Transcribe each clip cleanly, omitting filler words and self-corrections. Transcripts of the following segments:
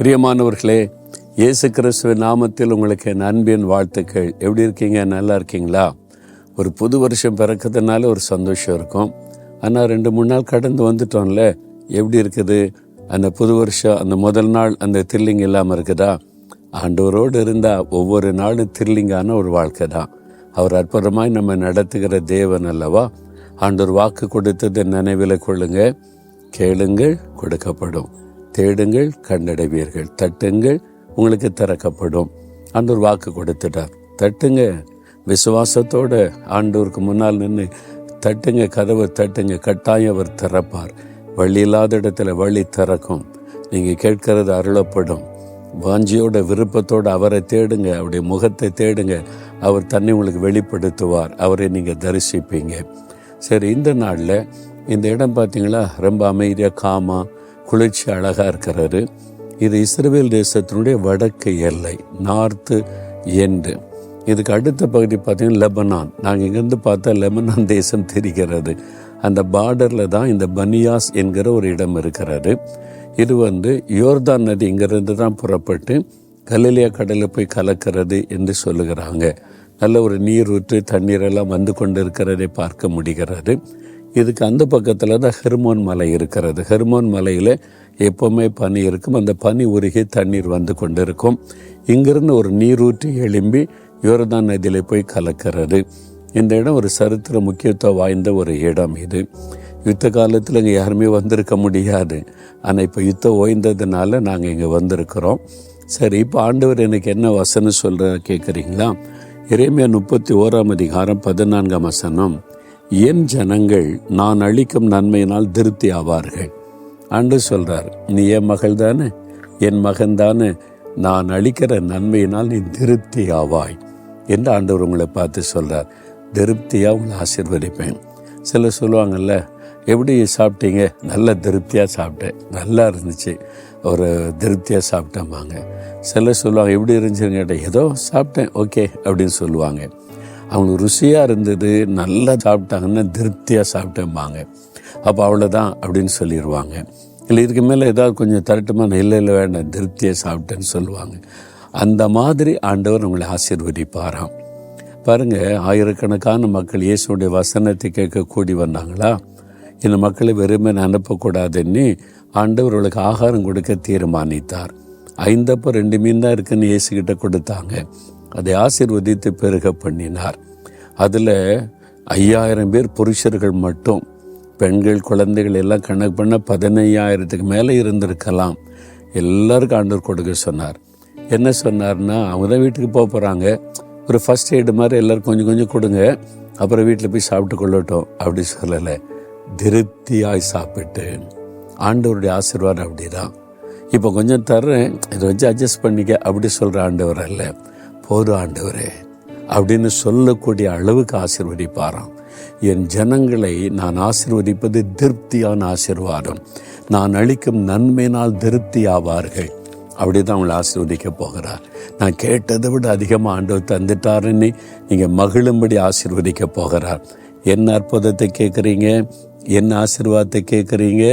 பிரியமானவர்களே, இயேசு கிறிஸ்துவின் நாமத்தில் உங்களுக்கு என் அன்பின் வாழ்த்துக்கள். எப்படி இருக்கீங்க? நல்லா இருக்கீங்களா? ஒரு புது வருஷம் பிறக்கிறதுனால ஒரு சந்தோஷம் இருக்கும். ஆனால் 2-3 நாள் கடந்து வந்துட்டோம்ல, எப்படி இருக்குது அந்த புது வருஷம்? அந்த முதல் நாள் அந்த த்ரில்லிங் இல்லாமல் இருக்குதா? ஆண்டவரோடு இருந்தால் ஒவ்வொரு நாளும் த்ரில்லிங்கான ஒரு வாழ்க்கை தான். அவர் அற்புதமாய் நம்ம நடத்துகிற தேவன் அல்லவா? ஆண்டவர் வாக்கு கொடுத்ததை நினைவில் கொள்ளுங்க. கேளுங்கள், கொடுக்கப்படும். தேடுங்கள், கண்டடைவீர்கள். தட்டுங்கள், உங்களுக்கு திறக்கப்படும். ஆண்டவர் வாக்கு கொடுத்துட்டார். தட்டுங்க, விசுவாசத்தோட ஆண்டவருக்கு முன்னால் நின்று தட்டுங்க, கதவை தட்டுங்க. கட்டாயம் அவர் திறப்பார். வழி இல்லாத இடத்துல வழி திறக்கும். நீங்கள் கேட்கறது அருளப்படும். வாஞ்சியோட விருப்பத்தோடு அவரை தேடுங்க, அவருடைய முகத்தை தேடுங்க. அவர் தன்னை உங்களுக்கு வெளிப்படுத்துவார். அவரை நீங்கள் தரிசிப்பீங்க. சரி, இந்த நாளில் இந்த இடம் பார்த்தீங்களா, ரொம்ப அமைதியாக காமா குளிர்ச்சி அழகாக இருக்கிறாரு. இது இஸ்ரவேல் தேசத்தினுடைய வடக்கு எல்லை, நார்த்து எண்டு. இதுக்கு அடுத்த பகுதி பார்த்தீங்கன்னா லெபனான். நாங்கள் இங்கேருந்து பார்த்தா லெபனான் தேசம் தெரிகிறது. அந்த பார்டரில் தான் இந்த பனியாஸ் என்கிற ஒரு இடம் இருக்கிறது. இது யோர்தான் நதி இங்கிருந்து தான் புறப்பட்டு கலிலேயா கடலில் போய் கலக்கிறது என்று சொல்லுகிறாங்க. நல்ல ஒரு நீர் ஊற்று தண்ணீரெல்லாம் வந்து கொண்டு இருக்கிறதை பார்க்க முடிகிறது. இதுக்கு அந்த பக்கத்தில் தான் ஹெர்மோன் மலை இருக்கிறது. ஹெர்மோன் மலையில் எப்போவுமே பனி இருக்கும். அந்த பனி உருகி தண்ணீர் வந்து கொண்டு இருக்கும். இங்கிருந்து ஒரு நீரூற்றி எழும்பி யோர்தான் நதியில் போய் கலக்கிறது. இந்த இடம் ஒரு சரித்திர முக்கியத்துவம் வாய்ந்த ஒரு இடம். இது யுத்த காலத்தில் இங்கே யாருமே வந்திருக்க முடியாது. ஆனால் இப்போ யுத்தம் ஓய்ந்ததுனால நாங்கள் இங்கே வந்திருக்கிறோம். சரி, இப்போ ஆண்டவர் எனக்கு என்ன வசனம் சொல்கிற கேட்குறீங்களா? எரேமியா 31:14 என் ஜனங்கள் நான் அளிக்கும் நன்மையினால் திருப்தி ஆவார்கள். ஆண்டு சொல்றார், நீ என் மகள் தானே, என் மகன் தானே, நான் அளிக்கிற நன்மையினால் நீ திருப்தி ஆவாய் என்று ஆண்டவர் உங்களை பார்த்து சொல்றார். திருப்தியாக உங்களை ஆசீர்வதிப்பேன். சிலர் சொல்லுவாங்கல்ல, எப்படி சாப்பிட்டீங்க? நல்ல திருப்தியாக சாப்பிட்டேன், நல்லா இருந்துச்சு, ஒரு திருப்தியாக சாப்பிட்டேம்பாங்க. சிலர் சொல்லுவாங்க, எப்படி இருந்துச்சுன்னு கேட்டேன், ஏதோ சாப்பிட்டேன், ஓகே அப்படின்னு சொல்லுவாங்க. அவங்களுக்கு ருசியாக இருந்தது, நல்லா சாப்பிட்டாங்கன்னா திருப்தியாக சாப்பிட்டேம்பாங்க. அப்போ அவ்வளோதான் அப்படின்னு சொல்லிடுவாங்க. இல்லை இதுக்கு மேலே ஏதாவது கொஞ்சம் தரட்டுமான, இல்லை வேண்டாம், திருப்தியாக சாப்பிட்டேன்னு சொல்லுவாங்க. அந்த மாதிரி ஆண்டவர் உங்களை ஆசீர்வதிப்பாராம். பாருங்கள், ஆயிரக்கணக்கான மக்கள் இயேசுடைய வசனத்தை கேட்க கூடி வந்தாங்களா? இந்த மக்களை வெறுமனே அனுப்பக்கூடாதுன்னு ஆண்டவர்களுக்கு ஆகாரம் கொடுக்க தீர்மானித்தார். 5 அப்பம் 2 மீன் தான் இருக்குன்னு இயேசுகிட்ட கொடுத்தாங்க. அதை ஆசீர்வதித்து பெருக பண்ணினார். அதில் 5000 பேர் புருஷர்கள் மட்டும். பெண்கள் குழந்தைகள் எல்லாம் கணக்கு பண்ண 15,000க்கு மேலே இருந்திருக்கலாம். எல்லாருக்கும் ஆண்டவர் கொடுக்க சொன்னார். என்ன சொன்னார்னா, அவங்க தான் வீட்டுக்கு போகிறாங்க, ஒரு ஃபர்ஸ்ட் எய்டு மாதிரி எல்லோரும் கொஞ்சம் கொஞ்சம் கொடுங்க, அப்புறம் வீட்டில் போய் சாப்பிட்டு கொள்ளட்டும் அப்படி சொல்லலை. திருப்தியாய் சாப்பிட்டு. ஆண்டவருடைய ஆசீர்வாதம் அப்படி தான். இப்போ கொஞ்சம் தர்றேன், இதை வச்சு அட்ஜஸ்ட் பண்ணிக்க அப்படி சொல்கிற ஆண்டவர் அல்ல. போதும் ஆண்டவரே அப்படின்னு சொல்லக்கூடிய அளவுக்கு ஆசீர்வதிப்பாராம். என் ஜனங்களை நான் ஆசீர்வதிப்பது திருப்தியான ஆசீர்வாதம். நான் அளிக்கும் நன்மையினால் திருப்தி ஆவார்கள். அப்படி தான் அவங்களை ஆசீர்வதிக்க போகிறார். நான் கேட்டதை விட அதிகமாக ஆண்டவர் தந்துட்டாருன்னு நீங்கள் மகிழும்படி ஆசீர்வதிக்க போகிறார். என்ன அற்புதத்தை கேட்குறீங்க? என்ன ஆசீர்வாதத்தை கேட்குறீங்க?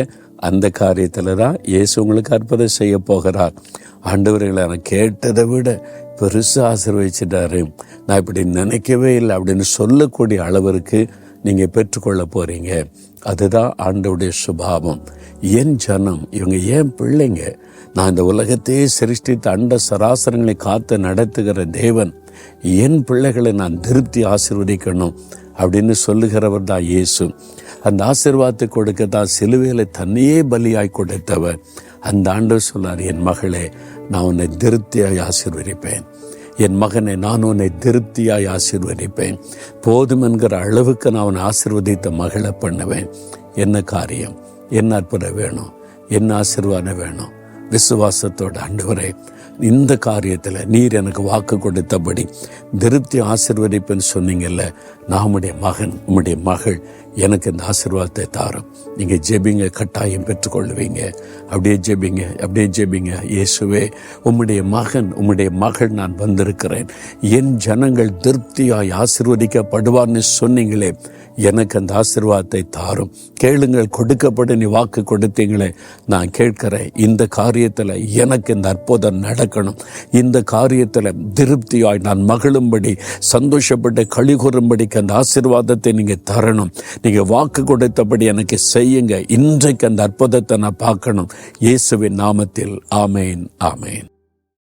அந்த காரியத்தில் தான் இயேசு உங்களுக்கு அற்புதம் செய்ய போகிறார். ஆண்டவர்களை நான் கேட்டதை விட பெருசாக ஆசீர்வதிச்சிட்டாரு, நான் இப்படி நினைக்கவே இல்லை அப்படின்னு சொல்லக்கூடிய அளவிற்கு நீங்கள் பெற்றுக்கொள்ள போகிறீங்க. அதுதான் ஆண்டவருடைய சுபாவம். என் ஜனம், இவங்க ஏன் பிள்ளைங்க, நான் இந்த உலகத்தையே சிருஷ்டித்து அண்ட சராசரங்களை காத்து நடத்துகிற தேவன், என் பிள்ளைகளை நான் திருப்தி ஆசீர்வதிக்கணும் அப்படின்னு சொல்லுகிறவர் தான் இயேசு. அந்த ஆசீர்வாதத்தை கொடுக்க தான் சிலுவையில் தன்னையே பலியாய் கொடுத்தவர். அந்த ஆண்டவர் சொன்னார், என் மகளே நான் உன்னை திருப்தியாய் ஆசீர்வதிப்பேன், என் மகனை நான் உன்னை திருப்தியாய் ஆசீர்வதிப்பேன், போதும் என்கிற அளவுக்கு நான் உன்னை ஆசீர்வதித்த மகளை பண்ணுவேன். என்ன காரியம், என்ன அற்புதம் வேணும், என்ன ஆசீர்வாதம் வேணும்? விசுவாசத்தோட, ஆண்டவரே இந்த காரியத்தில் நீர் எனக்கு வாக்கு கொடுத்தபடி திருப்தி ஆசீர்வதிப்பேன்னு சொன்னீங்கல்ல, நான் உம்முடைய மகன், உம்முடைய மகள், எனக்கு இந்த ஆசீர்வாதத்தை தாரும். நீங்கள் ஜெபிங்க, கட்டாயம் பெற்றுக்கொள்வீங்க. அப்படியே ஜெபிங்க. இயேசுவே, உம்முடைய மகன், உம்முடைய மகள் நான் வந்திருக்கிறேன். என் ஜனங்கள் திருப்தியாய் ஆசீர்வதிக்கப்படுவார்னு சொன்னீங்களே, எனக்கு அந்த ஆசீர்வாதத்தை தாரும். கேளுங்கள் கொடுக்கப்பட நீ வாக்கு கொடுத்தீங்களே, நான் கேட்கிறேன். இந்த காரியத்தில் எனக்கு இந்த அற்புதம் நடக்கணும். இந்த காரியத்தில் திருப்தியாய் நான் மகிழும்படி, சந்தோஷப்பட்டு களி கூறும்படிக்கு அந்த ஆசீர்வாதத்தை நீங்கள் தரணும். நீங்கள் வாக்கு கொடுத்தபடி எனக்கு செய்யுங்க. இன்றைக்கு அந்த அற்புதத்தை நான் பார்க்கணும். இயேசுவின் நாமத்தில் ஆமேன்.